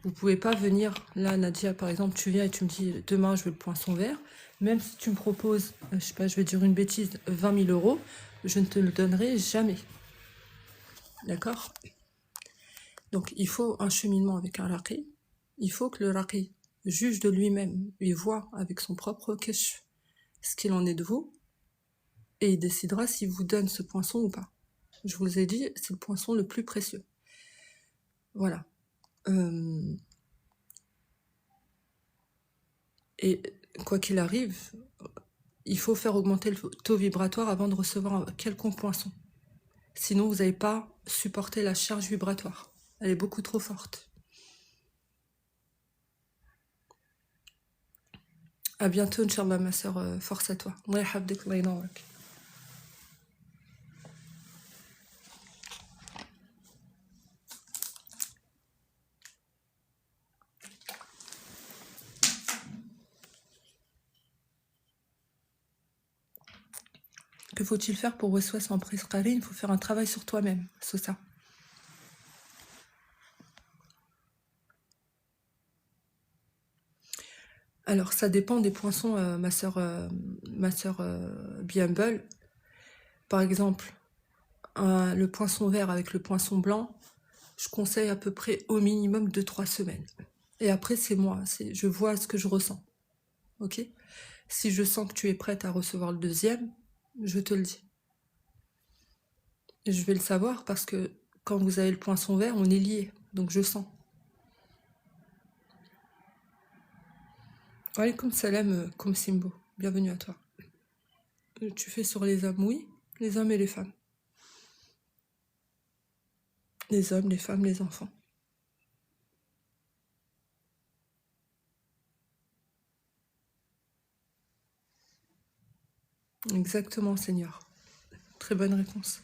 Vous ne pouvez pas venir, là Nadia par exemple, tu viens et tu me dis demain je veux le poinçon vert. Même si tu me proposes, je sais pas, je vais dire une bêtise, 20 000 euros, je ne te le donnerai jamais. D'accord? Donc il faut un cheminement avec un raqi. Il faut que le raqi juge de lui-même, il voit avec son propre kesh ce qu'il en est de vous, et il décidera s'il vous donne ce poinçon ou pas. Je vous ai dit, c'est le poinçon le plus précieux. Voilà. Et quoi qu'il arrive, il faut faire augmenter le taux vibratoire avant de recevoir un quelconque poinçon. Sinon, vous n'allez pas supporter la charge vibratoire. Elle est beaucoup trop forte. À bientôt, Inch'Allah, ma soeur. Force à toi. Allah yahfadek, Allah yanawak. Que faut-il faire pour recevoir sans prescrire? Il faut faire un travail sur toi-même. C'est ça. Alors, ça dépend des poinçons, ma sœur Biumble. Par exemple, le poinçon vert avec le poinçon blanc, je conseille à peu près au minimum 2-3 semaines. Et après, c'est moi, je vois ce que je ressens. Ok? Si je sens que tu es prête à recevoir le deuxième, je te le dis. Et je vais le savoir parce que quand vous avez le poinçon vert, on est liés. Donc je sens. Alaykoum salam, Koum Simbo. Bienvenue à toi. Tu fais sur les hommes, oui. Les hommes et les femmes. Les hommes, les femmes, les enfants. Exactement, Seigneur. Très bonne réponse.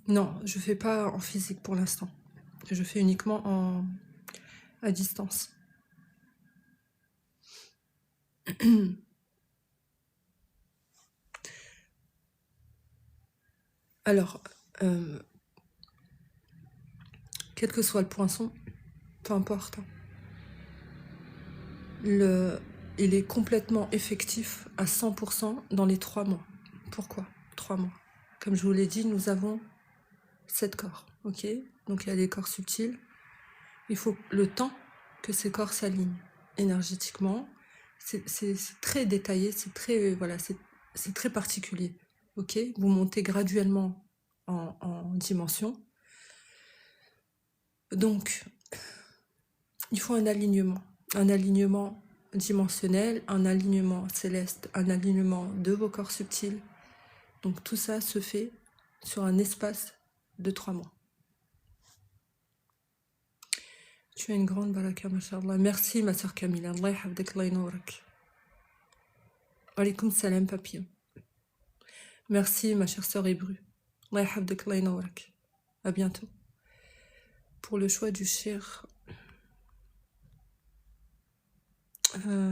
Non, je fais pas en physique pour l'instant. Je fais uniquement à distance. Alors, quel que soit le poinçon, peu importe. Il est complètement effectif à 100% dans les 3 mois. Pourquoi 3 mois. Comme je vous l'ai dit, nous avons 7 corps. Ok. Donc il y a des corps subtils. Il faut le temps que ces corps s'alignent énergétiquement. C'est très détaillé, c'est très, voilà, c'est très particulier. Ok. Vous montez graduellement en dimension. Donc, il faut un alignement dimensionnel, un alignement céleste, un alignement de vos corps subtils. Donc tout ça se fait sur un espace de 3 mois. Tu as une grande baraka, mashallah. Merci, ma soeur Camille. Allah yahfadek, Allah yanourak. Alaykoum salam, papillon. Merci, ma chère sœur Hébru. Allah yahfadek, Allah yanourak. À bientôt. Pour le choix du cher...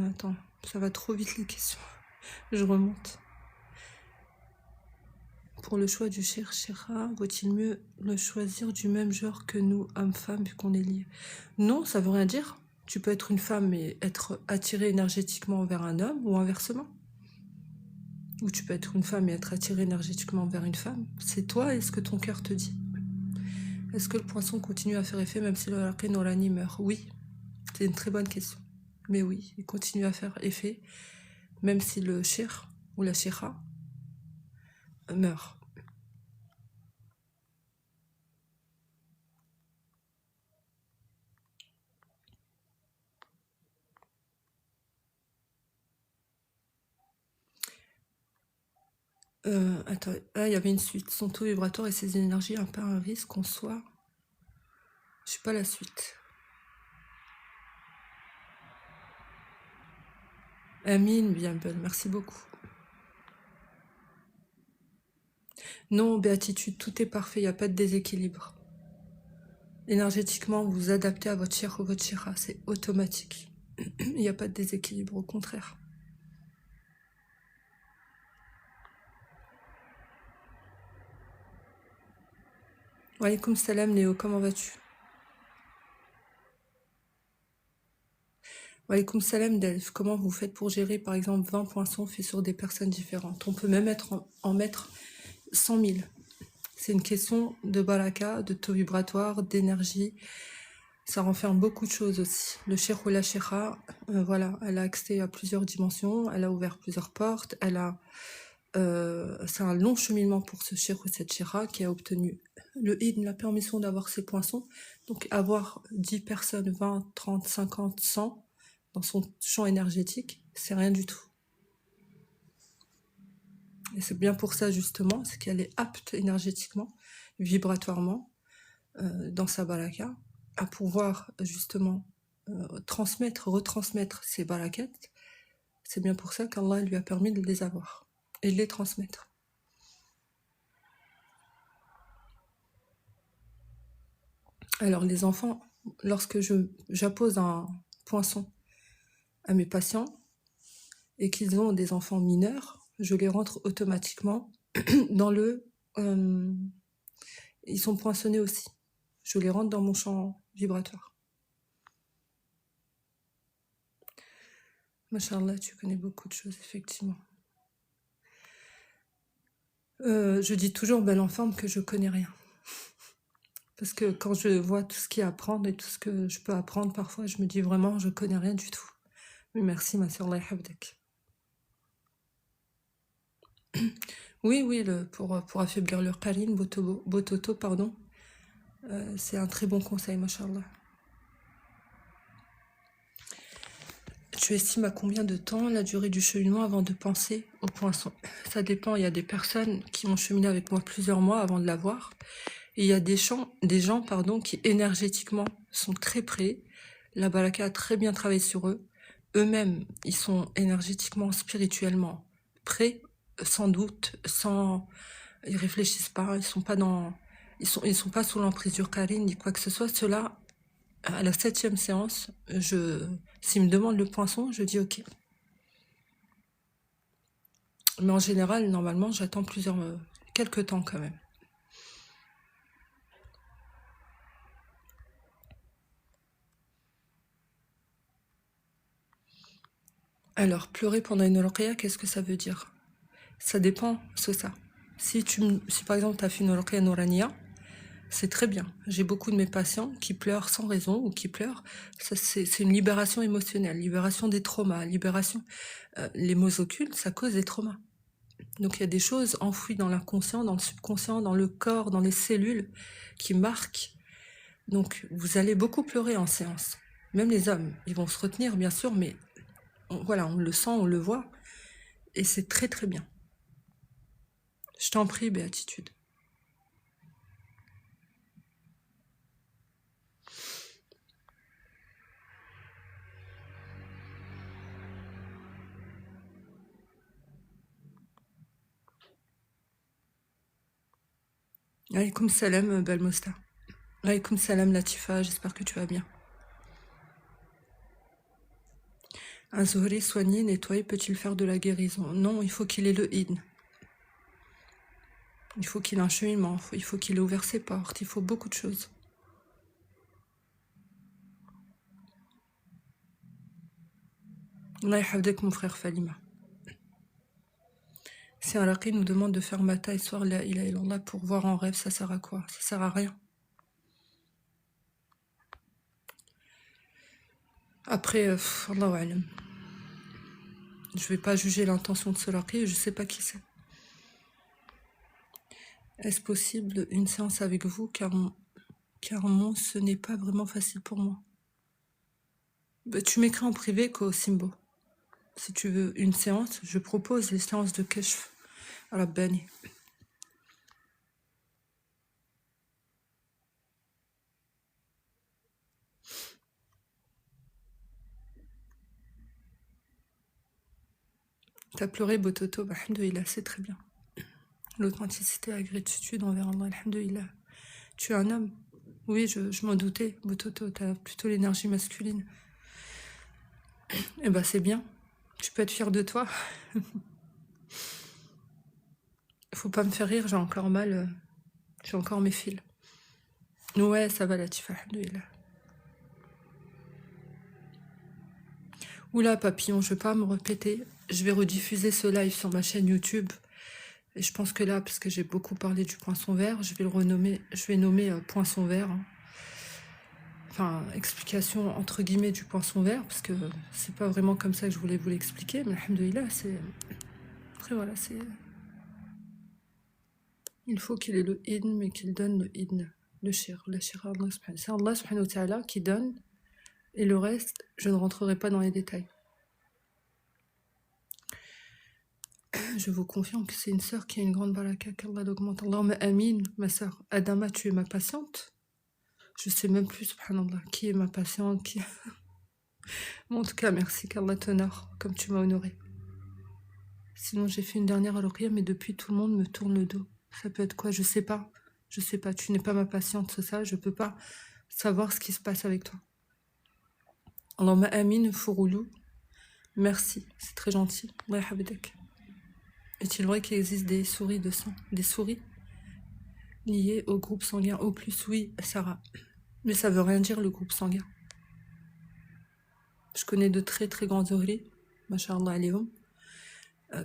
attends, ça va trop vite les questions. Je remonte. Pour le choix du cher-chera, vaut-il mieux le choisir du même genre que nous, hommes-femmes, vu qu'on est liés? Non, ça veut rien dire. Tu peux être une femme et être attirée énergétiquement vers un homme, ou inversement. Ou tu peux être une femme et être attirée énergétiquement vers une femme. C'est toi et ce que ton cœur te dit. Est-ce que le poisson continue à faire effet même si le raqi Nourani meurt? Oui, c'est une très bonne question. Mais oui, il continue à faire effet même si le cher ou la shira meurt. Attends, il y avait une suite. Son taux vibratoire et ses énergies un peu un risque qu'on soit... Je sais pas la suite. Amine, bien belle, merci beaucoup. Non, béatitude, tout est parfait, il n'y a pas de déséquilibre. Énergétiquement, vous vous adaptez à votre shir ou votre shira, c'est automatique. Il n'y a pas de déséquilibre, au contraire. Wa alaykoum salam Néo, comment vas-tu? Wa alaykoum salam Delph, comment vous faites pour gérer par exemple 20 poinçons faits sur des personnes différentes? On peut même en mettre 100 000. C'est une question de baraka, de taux vibratoire, d'énergie. Ça renferme beaucoup de choses aussi. Le cheikh ou la cheikha, voilà, elle a accès à plusieurs dimensions, elle a ouvert plusieurs portes, c'est un long cheminement pour ce cheikh ou cette cheikha qui a obtenu le idn, la permission d'avoir ces poinçons. Donc avoir 10 personnes, 20, 30, 50, 100 dans son champ énergétique, c'est rien du tout. Et c'est bien pour ça justement, c'est qu'elle est apte énergétiquement, vibratoirement, dans sa baraka, à pouvoir justement retransmettre ses barakettes. C'est bien pour ça qu'Allah lui a permis de les avoir et de les transmettre. Alors les enfants, lorsque j'appose un poinçon à mes patients et qu'ils ont des enfants mineurs, je les rentre automatiquement dans le... ils sont poinçonnés aussi. Je les rentre dans mon champ vibratoire. Machallah, tu connais beaucoup de choses, effectivement. Je dis toujours, belle en forme, que je connais rien. Parce que quand je vois tout ce qu'il y a à apprendre et tout ce que je peux apprendre, parfois, je me dis vraiment, je connais rien du tout. Mais merci, ma sœur, Allah yahfadek. Oui, pour affaiblir le qarin, bototo, pardon, c'est un très bon conseil, mashallah. Tu estimes à combien de temps la durée du cheminement avant de penser au poinçon? Ça dépend, il y a des personnes qui ont cheminé avec moi plusieurs mois avant de l'avoir. Et il y a des gens qui énergétiquement sont très prêts. La baraka a très bien travaillé sur eux. Eux-mêmes, ils sont énergétiquement, spirituellement prêts, sans doute, ils réfléchissent pas, ils sont pas sous l'emprise du Karin ni quoi que ce soit. Cela, à la 7e séance, s'ils me demandent le poinçon, je dis ok. Mais en général, normalement, j'attends quelques temps quand même. Alors, pleurer pendant une ruqya, qu'est-ce que ça veut dire? Ça dépend, c'est ça. Si par exemple tu as fait une ruqya Nourania, c'est très bien. J'ai beaucoup de mes patients qui pleurent sans raison ou qui pleurent. Ça, c'est une libération émotionnelle, libération des traumas, les maux occultes, ça cause des traumas. Donc il y a des choses enfouies dans l'inconscient, dans le subconscient, dans le corps, dans les cellules qui marquent. Donc vous allez beaucoup pleurer en séance. Même les hommes, ils vont se retenir bien sûr, mais voilà, on le sent, on le voit. Et c'est très très bien. Je t'en prie, béatitude. Alaykoum salam, Balmosta. Alaykoum salam, Latifa, j'espère que tu vas bien. Un Zohri soigné, nettoyé, peut-il faire de la guérison? Non, il faut qu'il ait le idn. Il faut qu'il ait un cheminement, il faut qu'il ait ouvert ses portes, il faut beaucoup de choses. Allah yahfadek, mon frère Falima. Si un raqi nous demande de faire mata et soir la ilaha illallah pour voir en rêve, ça sert à quoi? Ça sert à rien. Après, Allahu alam. Je vais pas juger l'intention de ce raqi, je sais pas qui c'est. Est-ce possible une séance avec vous, car mon ce n'est pas vraiment facile pour moi. Bah, tu m'écris en privé, Ko Simbo. Si tu veux une séance, je propose les séances de Keshf à la Bani. T'as pleuré, Bototo, bah, alhamdoulilah, c'est très bien. L'authenticité, la gratitude envers Allah, alhamdoulilah. Tu es un homme. Oui, je m'en doutais, Bototo, t'as plutôt l'énergie masculine. Eh ben, c'est bien. Tu peux être fier de toi. Faut pas me faire rire, j'ai encore mal. J'ai encore mes fils. Ouais, ça va, Latifa, alhamdoulilah. Oula, papillon, je vais pas me répéter. Je vais rediffuser ce live sur ma chaîne YouTube. Et je pense que là, parce que j'ai beaucoup parlé du poinçon vert, je vais le renommer, je vais nommer poinçon vert. Hein. Enfin, explication entre guillemets du poinçon vert, parce que c'est pas vraiment comme ça que je voulais vous l'expliquer, mais alhamdoulilah, c'est. Après, voilà, c'est. Il faut qu'il ait le idn, mais qu'il donne le idn. Le shir, la shira, Allah subhanahu. C'est Allah subhanahu wa ta'ala qui donne, et le reste, je ne rentrerai pas dans les détails. Je vous confirme que c'est une sœur qui a une grande baraka, qu'Allah l'augmente. Allahumma amin, ma sœur. Adama, tu es ma patiente. Je sais même plus, subhanallah, qui est ma patiente, qui... Bon, en tout cas, merci qu'Allah t'honore, comme tu m'as honoré. Sinon, j'ai fait une dernière ruqya, mais depuis, tout le monde me tourne le dos. Ça peut être quoi? Je sais pas. Je sais pas. Tu n'es pas ma patiente, c'est ça. Je peux pas savoir ce qui se passe avec toi. Allahumma amin, fouroulou. Merci, c'est très gentil. Allah yahafidek. Est-il vrai qu'il existe des souris de sang? Des souris liées au groupe sanguin? Au plus, oui, Sarah. Mais ça veut rien dire, le groupe sanguin. Je connais de très très grands zuhri, mashallah alayhum,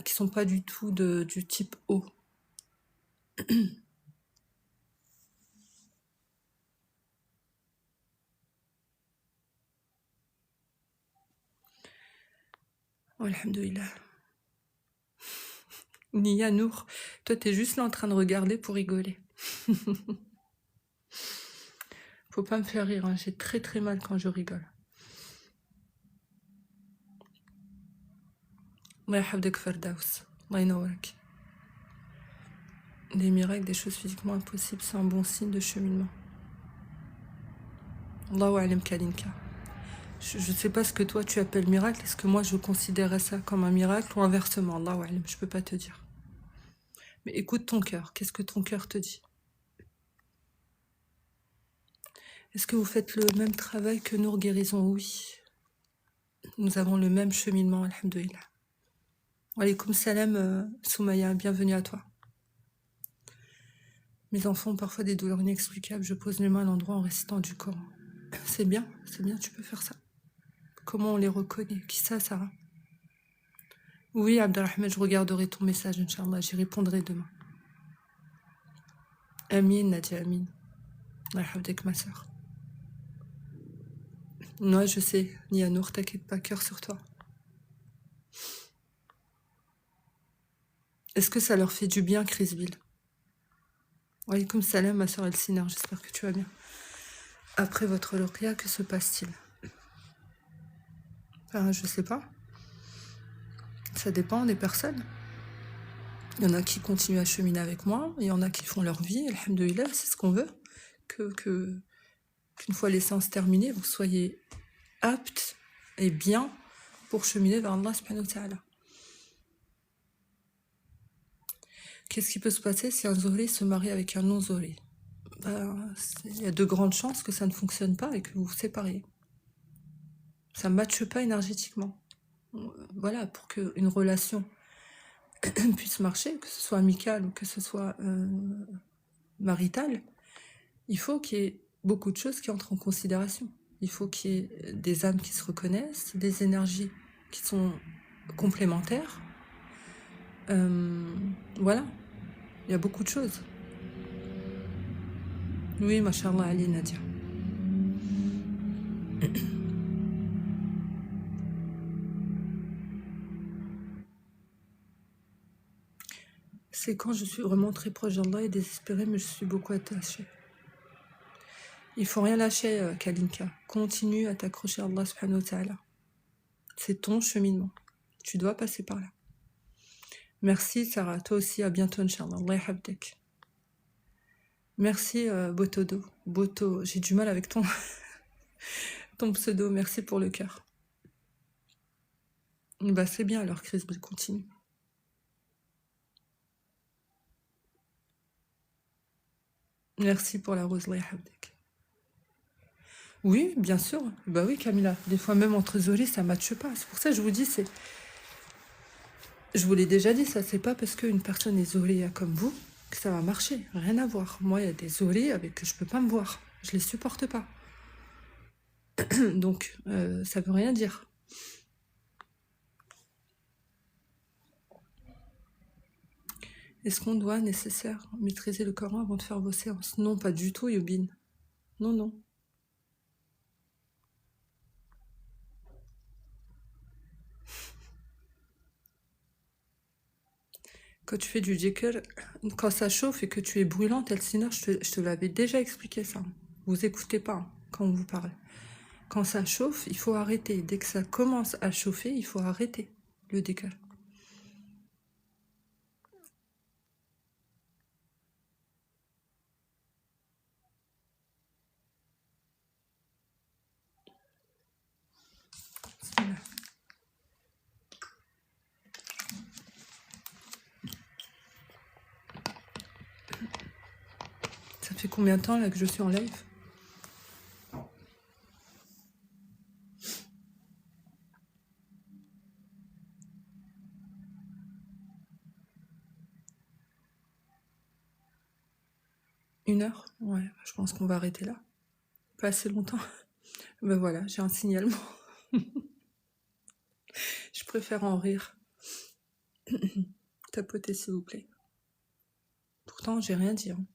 qui sont pas du tout du type O. Oh, alhamdoulilah. Nia Nour, toi t'es juste là en train de regarder pour rigoler. Faut pas me faire rire, hein. J'ai très très mal quand je rigole. Allah yahafdek Fardaus. Allah ynaourak. Des miracles, des choses physiquement impossibles, c'est un bon signe de cheminement. Allahu alim kalinka. Je ne sais pas ce que toi tu appelles miracle. Est-ce que moi je considérais ça comme un miracle ou inversement? Allahu alim, je peux pas te dire. Mais écoute ton cœur. Qu'est-ce que ton cœur te dit? Est-ce que vous faites le même travail que Nour Guérison? Oui. Nous avons le même cheminement, alhamdoulilah. Wa alaykoum salam, Soumaya, bienvenue à toi. Mes enfants ont parfois des douleurs inexplicables. Je pose les mains à l'endroit en récitant du Coran. C'est bien, tu peux faire ça. Comment on les reconnaît? Qui ça, Sarah? Oui, Abdelrahman, je regarderai ton message, Inch'Allah, j'y répondrai demain. Amin, Nadia, Amin. Allah yahafdek, ma sœur. Non, je sais, Nianour, t'inquiète pas, cœur sur toi. Est-ce que ça leur fait du bien, Chrisville? Wa alaykoum salam, ma sœur Elsinar, j'espère que tu vas bien. Après votre ruqya, que se passe-t-il? Enfin, je sais pas. Ça dépend des personnes. Il y en a qui continuent à cheminer avec moi, il y en a qui font leur vie, alhamdoulilah, c'est ce qu'on veut. Qu'une fois les séances terminées, vous soyez aptes et bien pour cheminer vers Allah subhanahu wa ta'ala. Qu'est-ce qui peut se passer si un zohri se marie avec un non-zohri? Il y a de grandes chances que ça ne fonctionne pas et que vous vous sépariez. Ça ne matche pas énergétiquement. Voilà, pour qu'une relation puisse marcher, que ce soit amicale ou que ce soit maritale, il faut qu'il y ait beaucoup de choses qui entrent en considération. Il faut qu'il y ait des âmes qui se reconnaissent, des énergies qui sont complémentaires. Voilà, il y a beaucoup de choses. Oui, mashallah Ali Nadia. C'est quand je suis vraiment très proche d'Allah et désespérée, mais je suis beaucoup attachée. Il faut rien lâcher, Kalinka. Continue à t'accrocher à Allah subhanahu wa ta'ala. C'est ton cheminement. Tu dois passer par là. Merci Sarah, toi aussi, à bientôt Inch'Allah. Allah yahafdek. Merci Botodo. Boto, j'ai du mal avec ton pseudo, merci pour le cœur. Bah c'est bien alors Chris, continue. Merci pour la rose, Allah yahfadek. Oui, bien sûr. Bah oui, Camilla. Des fois, même entre zolis, ça matche pas. C'est pour ça que je vous dis, c'est. Je vous l'ai déjà dit, ça, c'est pas parce qu'une personne est zolia comme vous que ça va marcher. Rien à voir. Moi, il y a des zolis avec que je peux pas me voir. Je les supporte pas. Donc, ça veut rien dire. Est-ce qu'on doit nécessaire maîtriser le Coran avant de faire vos séances? Non, pas du tout, Yobin. Non, non. Quand tu fais du dhikr, quand ça chauffe et que tu es brûlante, Elsineur, je te l'avais déjà expliqué ça. Vous écoutez pas hein, quand on vous parle. Quand ça chauffe, il faut arrêter. Dès que ça commence à chauffer, il faut arrêter le dhikr. Ça fait combien de temps là que je suis en live? Une heure? Ouais, je pense qu'on va arrêter là. Pas assez longtemps. Ben voilà, j'ai un signalement. Je préfère en rire. Tapotez s'il vous plaît. Pourtant, j'ai rien dit. Hein.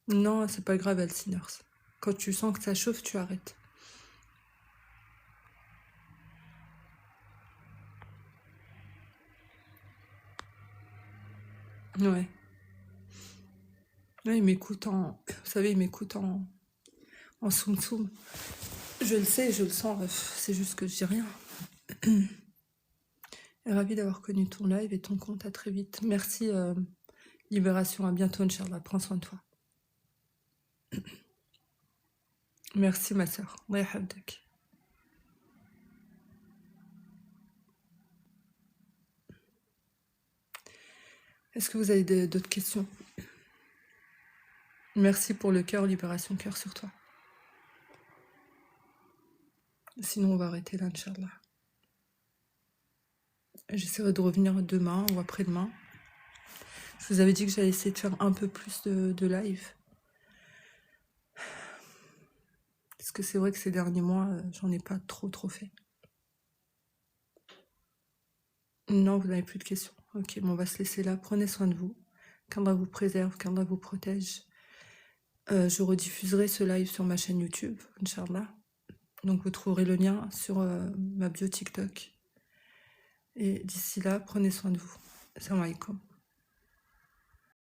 Non, c'est pas grave, Elsineurs. Quand tu sens que ça chauffe, tu arrêtes. Ouais. Ouais, il m'écoute en. Vous savez, il m'écoute en soum soum. Je le sais, je le sens, c'est juste que je dis rien. Ravi d'avoir connu ton live et ton compte, à très vite. Merci, Libération, à bientôt, Inch'Allah. Prends soin de toi. Merci, ma soeur. Allah yahfadek. Est-ce que vous avez d'autres questions? Merci pour le cœur, Libération, cœur sur toi. Sinon, on va arrêter là, Inch'Allah. J'essaierai de revenir demain ou après-demain. Je vous avais dit que j'allais essayer de faire un peu plus de live. Parce que c'est vrai que ces derniers mois, j'en ai pas trop fait. Non, vous n'avez plus de questions. Ok, bon, on va se laisser là. Prenez soin de vous. Qu'Allah vous préserve, qu'Allah vous protège. Je rediffuserai ce live sur ma chaîne YouTube, Inch'Allah. Donc vous trouverez le lien sur ma bio TikTok. Et d'ici là, prenez soin de vous. Assalamu alaikum.